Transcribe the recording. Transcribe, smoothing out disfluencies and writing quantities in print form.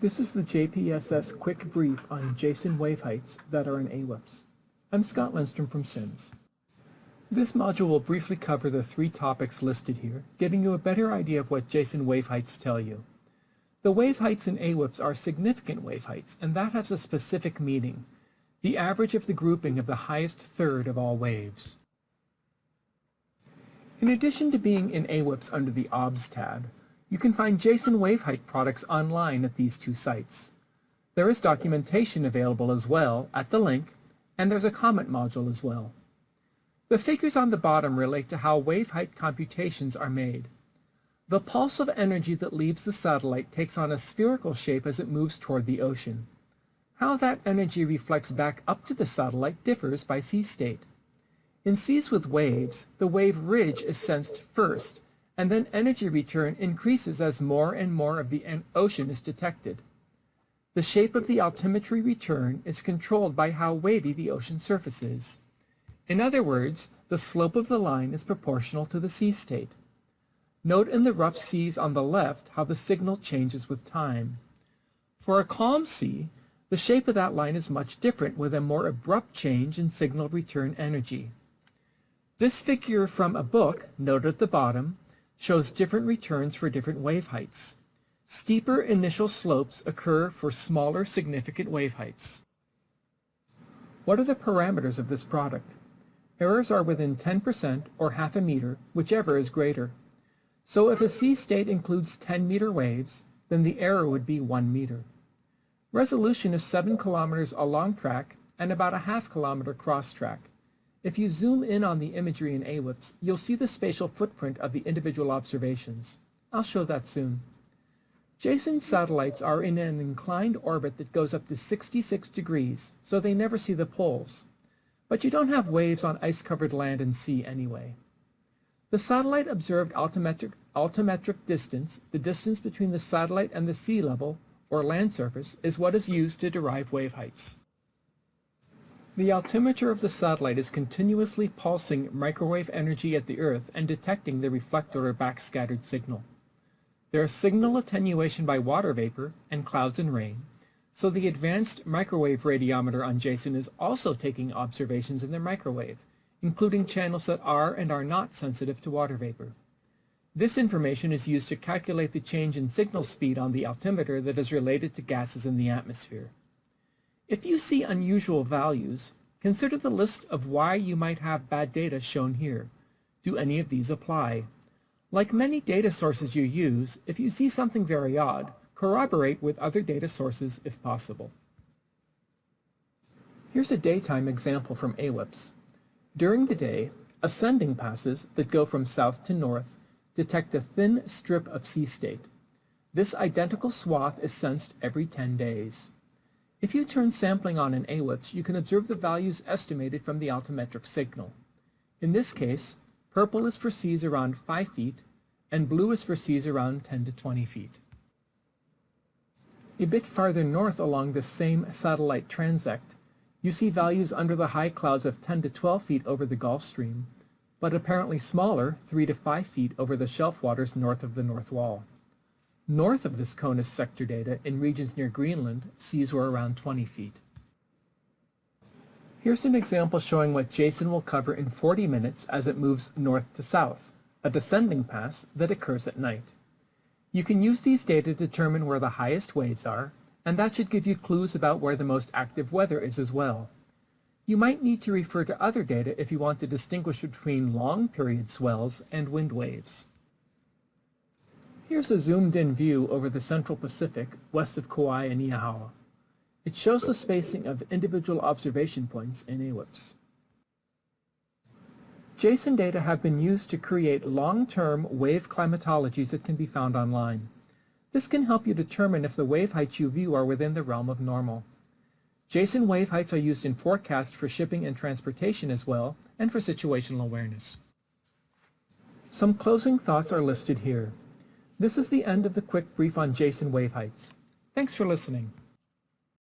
This is the JPSS quick brief on JSON wave heights that are in AWIPS. I'm Scott Lindstrom from SIMS. This module will briefly cover the three topics listed here, giving you a better idea of what JSON wave heights tell you. The wave heights in AWIPS are significant wave heights, and that has a specific meaning, the average of the grouping of the highest third of all waves. In addition to being in AWIPS under the OBS tab, you can find JSON wave height products online at these two sites. There is documentation available as well at the link, and there's a comment module as well. The figures on the bottom relate to how wave height computations are made. The pulse of energy that leaves the satellite takes on a spherical shape as it moves toward the ocean. How that energy reflects back up to the satellite differs by sea state. In seas with waves, the wave ridge is sensed first, and then energy return increases as more and more of the ocean is detected. The shape of the altimetry return is controlled by how wavy the ocean surface is. In other words, the slope of the line is proportional to the sea state. Note in the rough seas on the left how the signal changes with time. For a calm sea, the shape of that line is much different with a more abrupt change in signal return energy. This figure from a book, noted at the bottom, shows different returns for different wave heights. Steeper initial slopes occur for smaller significant wave heights. What are the parameters of this product? Errors are within 10% or half a meter, whichever is greater. So if a sea state includes 10-meter waves, then the error would be 1 meter. Resolution is 7 kilometers along track and about a half kilometer cross track. If you zoom in on the imagery in AWIPS, you'll see the spatial footprint of the individual observations. I'll show that soon. JSON satellites are in an inclined orbit that goes up to 66 degrees, so they never see the poles. But you don't have waves on ice-covered land and sea anyway. The satellite observed altimetric distance, the distance between the satellite and the sea level, or land surface, is what is used to derive wave heights. The altimeter of the satellite is continuously pulsing microwave energy at the Earth and detecting the reflected or backscattered signal. There is signal attenuation by water vapor and clouds and rain, so the advanced microwave radiometer on JSON is also taking observations in the microwave, including channels that are and are not sensitive to water vapor. This information is used to calculate the change in signal speed on the altimeter that is related to gases in the atmosphere. If you see unusual values, consider the list of why you might have bad data shown here. Do any of these apply? Like many data sources you use, if you see something very odd, corroborate with other data sources if possible. Here's a daytime example from AWIPS. During the day, ascending passes that go from south to north detect a thin strip of sea state. This identical swath is sensed every 10 days. If you turn sampling on in AWIPS, you can observe the values estimated from the altimetric signal. In this case, purple is for seas around 5 feet, and blue is for seas around 10 to 20 feet. A bit farther north along this same satellite transect, you see values under the high clouds of 10 to 12 feet over the Gulf Stream, but apparently smaller, 3 to 5 feet over the shelf waters north of the North Wall. North of this CONUS sector data, in regions near Greenland, seas were around 20 feet. Here's an example showing what JSON will cover in 40 minutes as it moves north to south, a descending pass that occurs at night. You can use these data to determine where the highest waves are, and that should give you clues about where the most active weather is as well. You might need to refer to other data if you want to distinguish between long period swells and wind waves. Here's a zoomed-in view over the Central Pacific, west of Kauai and Niihau. It shows the spacing of individual observation points in AWIPS. JSON data have been used to create long-term wave climatologies that can be found online. This can help you determine if the wave heights you view are within the realm of normal. JSON wave heights are used in forecasts for shipping and transportation as well, and for situational awareness. Some closing thoughts are listed here. This is the end of the quick brief on JSON wave heights. Thanks for listening.